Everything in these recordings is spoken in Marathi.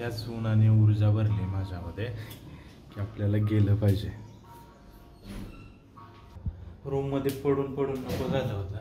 याच उन्हाने ऊर्जा भरली माझ्यामध्ये की आपल्याला गेलं पाहिजे. रूममध्ये पडून पडून नको झालं होतं.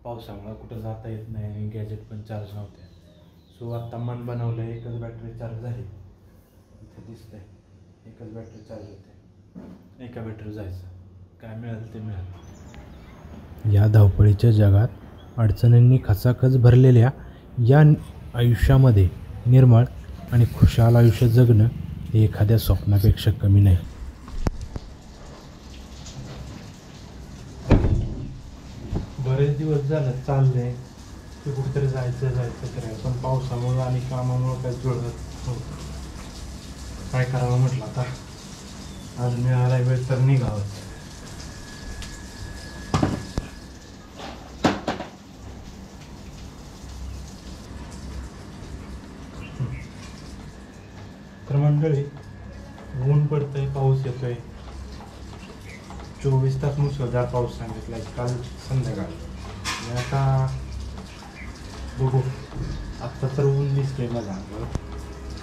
पावसामुळे कुठं जाता येत नाही आणि गॅजेट पण चार्ज नव्हते. सो आत्ता मन बनवलं, एकच बॅटरी चार्ज झाली. इथे दिसतंय एकच बॅटरी चार्ज होते. एका बॅटरी जायचं, काय मिळेल ते मिळेल. या धावपळीच्या जगात अडचणींनी खचाखच भरलेल्या या आयुष्यामध्ये निर्मळ आणि खुशाल आयुष्य जगणं हे एखाद्या स्वप्नापेक्षा कमी नाही. बरेच दिवस झालं चाललंय की कुठेतरी जायचं करायचं, पण पावसामुळं आणि कामामुळं काय जुळत नव्हतं. काय करावं म्हटलं, आता आज मिळाला वेळ तर निघावं. तर मंडळी, ऊन पडतंय, पाऊस येतोय. 24 तास मुसळधार पाऊस सांगितलाय काल संध्याकाळी. आणि आता बघू, आत्ता तर ऊन दिसतंय मला.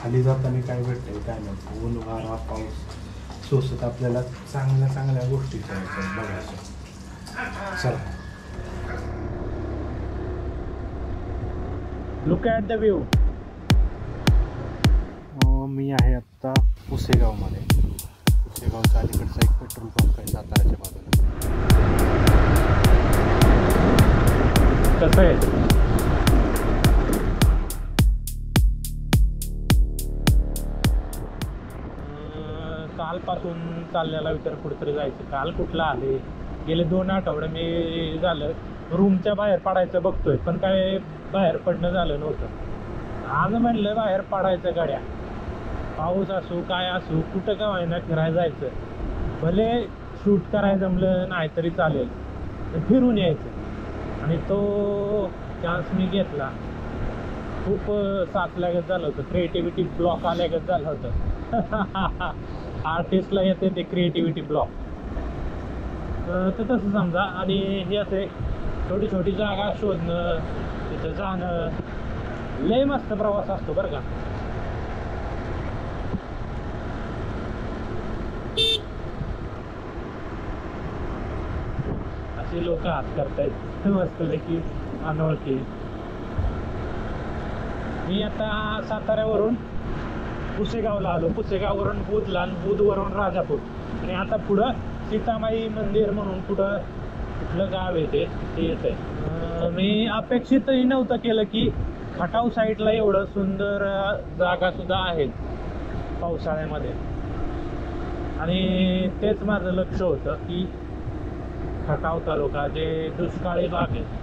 खाली जाताना काय भेटतंय काय नाही. ऊन, वारा, पाऊस सोसत आपल्याला चांगल्या गोष्टी करायच्या, बघायच्या. चला, लुक ॲट द व्ह्यू. मी आहे आत्ता पुसेगावमध्ये. पुसेगावच्या अलीकडचा एक पेट्रोल पंप आहे साताराच्या बाजूला. कसं आहे, कालपासून चाललेला विचार कुठेतरी जायचं. काल कुठला आले, गेले 2 आठवडे मी झालं रूमच्या बाहेर पडायचं बघतोय, पण काय बाहेर पडणं झालं नव्हतं. आज म्हणलं बाहेर पडायचं गाड्या, पाऊस असू काय असू, कुठं का व्हायना फिरायला जायचं. भले शूट करायला जमलं नाही तरी चालेल, फिरून यायचं. आणि तो चान्स मी घेतला. खूप साचल्यागत झालं होतं, क्रिएटिव्हिटी ब्लॉक आल्यागत झालं होतं. आर्टिस्टला येते ते क्रिएटिव्हिटी ब्लॉक, तर तसं समजा. आणि हे असे छोटी जागा शोधणं, तिथं जाणं, लय मस्त प्रवास असतो बरं का. असे लोक हात करतायत मस्त की अनोळखी. मी आता साताऱ्यावरून पुसेगावला आलो, पुसेगाववरून बुधला, बुधवरून राजापूर, आणि आता पुढं सीतामाई मंदिर म्हणून कुठलं गाव आहे ते येत आहे. मी अपेक्षितही नव्हतं केलं की खटाव साईडला एवढं सुंदर जागा सुद्धा आहेत पावसाळ्यामध्ये. आणि तेच माझं लक्ष होतं की खटाव तालुका जे दुष्काळी भाग आहे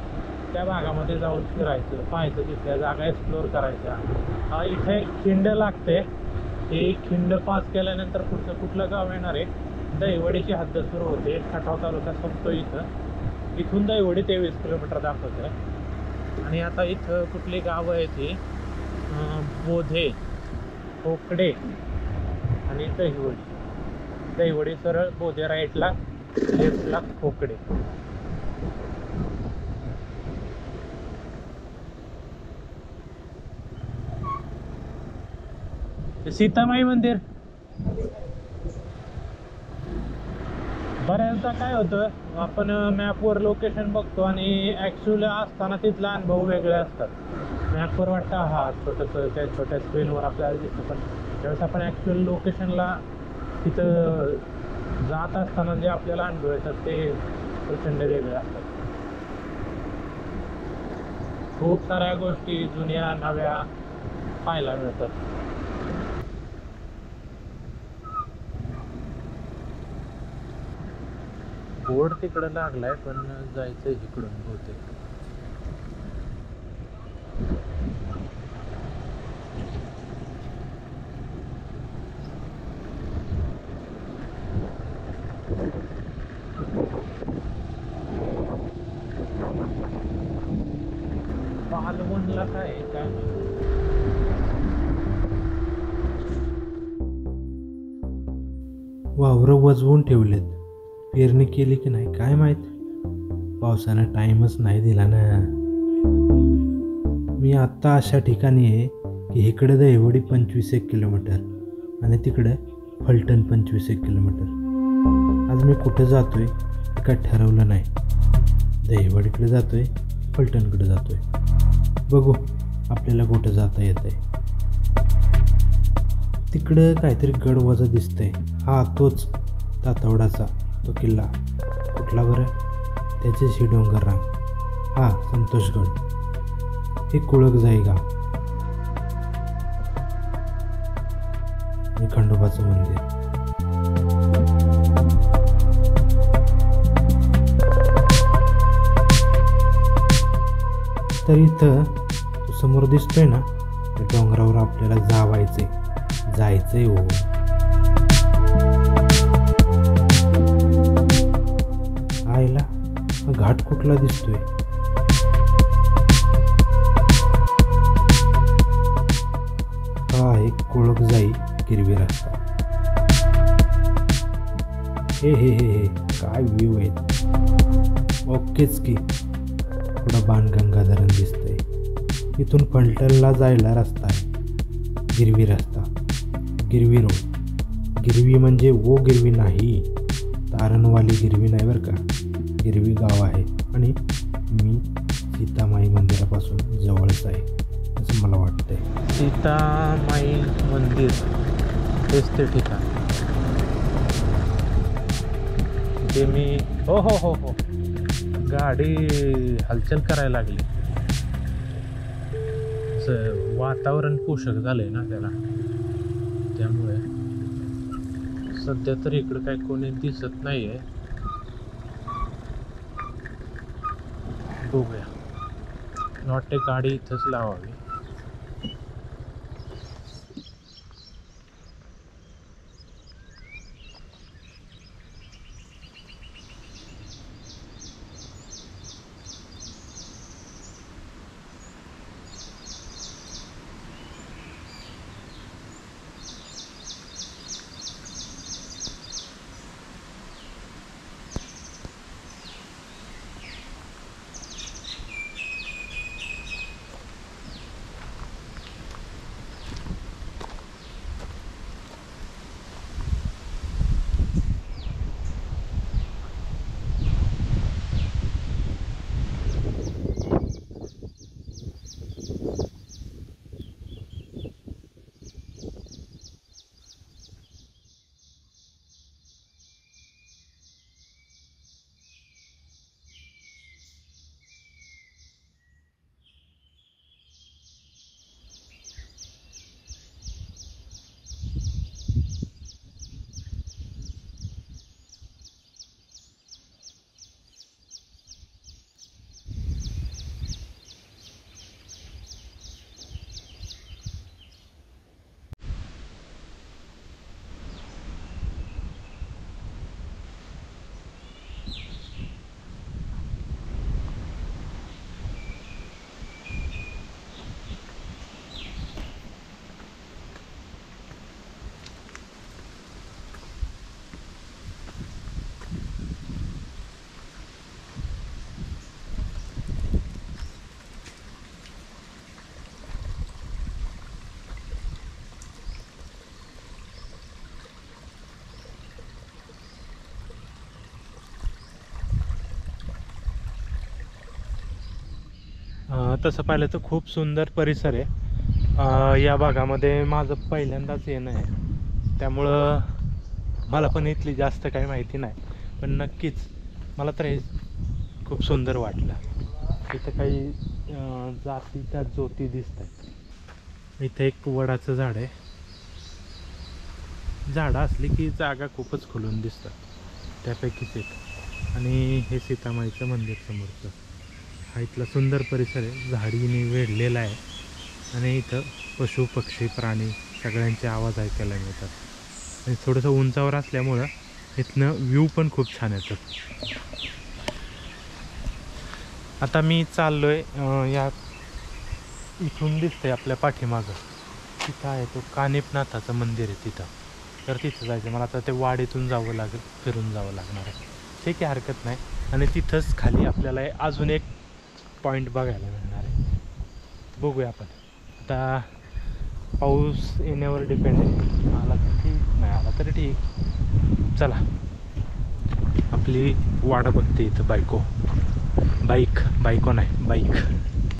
त्या भागामध्ये जाऊन फिरायचं, पाहायचं, तिथल्या जागा एक्सप्लोअर करायच्या. इथे खिंड लागते, ही खिंड पास केल्यानंतर कुठलं गाव येणार आहे, दहिवडीची हद्द सुरू होते. खटाव तालुका संपतो इथून दहिवडी 23 किलोमीटर दाखवत आहे. आणि आता इथं कुठली गावं आहेत ती, बोधे, खोकडे आणि दहिवडी सरळ, बोधे राईटला, लेफ्टला खोकडे. सीतामाई मंदिर. बऱ्याचदा काय होतं, आपण मॅपवर लोकेशन बघतो आणि ॲक्च्युअली असताना तिथला अनुभव वेगळे असतात. मॅपवर वाटतं हा छोट्या स्क्रीनवर आपल्याला दिसतं, पण ज्यावेळेस आपण ॲक्च्युअल लोकेशनला तिथं जात असताना जे आपल्याला अनुभव येतात ते प्रचंड वेगळे असतात. खूप साऱ्या गोष्टी जुन्या नव्या पाहायला मिळतात. बोर्ड तिकडं लागलाय, पण जायचं इकडून बहुतेक. पालवणला काय वावरं वजवून ठेवलेत, पेरणी केली की नाही काय माहित. पावसानं टाइमच नाही दिला ना. मी आत्ता अशा ठिकाणी आहे की इकडे दहिवडी 25-1 किलोमीटर आणि तिकडे फलटण 25-1 किलोमीटर. आज मी कुठं जातोय हे काय ठरवलं नाही. दहिवडीकडे जातोय, फलटणकडे जातोय. बघू आपल्याला कुठं जाता येत आहे. तिकडं काहीतरी गडवजा दिसतंय. हा तोच तातवडाचा तो किल्ला. कुठला बरं? त्याचीच ही डोंगर रांग. हा संतोषगड. हे कुळकजाई गाव आणि खंडोबाचं मंदिर. तर इथं समोर दिसतोय ना, त्या डोंगरावर आपल्याला जायचंय हो. आईला घाट कुठला दिसतोय? हा एक कुळकजाई गिरवी रस्ता. हे काय व्ह्यू आहेत. ओकेच की. पुढं बाणगंगा धरण दिसतंय. इथून फलटणला जायला रस्ता आहे, गिरवी रस्ता, गिरवी रोड. गिरवी म्हणजे वो गिरवी नाही, तारणवाली गिरवी नाही बरं का. गिरवी गाव आहे आणि मी सीतामाई मंदिरापासून जवळच आहे असं मला वाटतंय. सीतामाई मंदिर हेच ते ठिकाण ते मी हो गाडी हलचल करायला लागली. वातावरण पोषक झालंय ना त्याला, त्यामुळे सध्या तर इकडं काही कोणी दिसत नाहीये. बघूया, वाटते गाडी इथंच लावावी. तसं पाहिलं तर खूप सुंदर परिसर आहे. या भागामध्ये माझं पहिल्यांदाच येणं आहे, त्यामुळं मला पण इथली जास्त काही माहिती नाही, पण नक्कीच मला तर हे खूप सुंदर वाटलं. इथं काही जातीच्या ज्योती दिसत आहेत. इथं एक वडाचं झाड आहे. झाडं असली की जागा खूपच खुलून दिसतात, त्यापैकीच एक. आणि हे सीतामाईचं मंदिर समोरचं. हा इथला सुंदर परिसर आहे, झाडीने वेढलेला आहे. आणि इथं पशु पक्षी प्राणी सगळ्यांचे आवाज ऐकायला मिळतात. आणि थोडंसं उंचावर असल्यामुळं इथनं व्ह्यू पण खूप छान येतात. आता मी चाललोय या इथून दिसतंय आपल्या पाठीमागं, तिथं आहे तो कानिफनाथाचं मंदिर आहे तिथं. तर तिथं जायचं मला. आता ते वाडीतून जावं लागेल, फिरून जावं लागणार आहे. ठीक आहे, हरकत नाही. आणि तिथंच खाली आपल्याला अजून एक पॉईंट बघायला मिळणार आहे. बघूया आपण. आता पाऊस येण्यावर डिपेंड आहे. आला तर ठीक, नाही आला तर ठीक. चला, आपली वाट बघते इथं बायको. बाईक, बायको नाही, बाईक.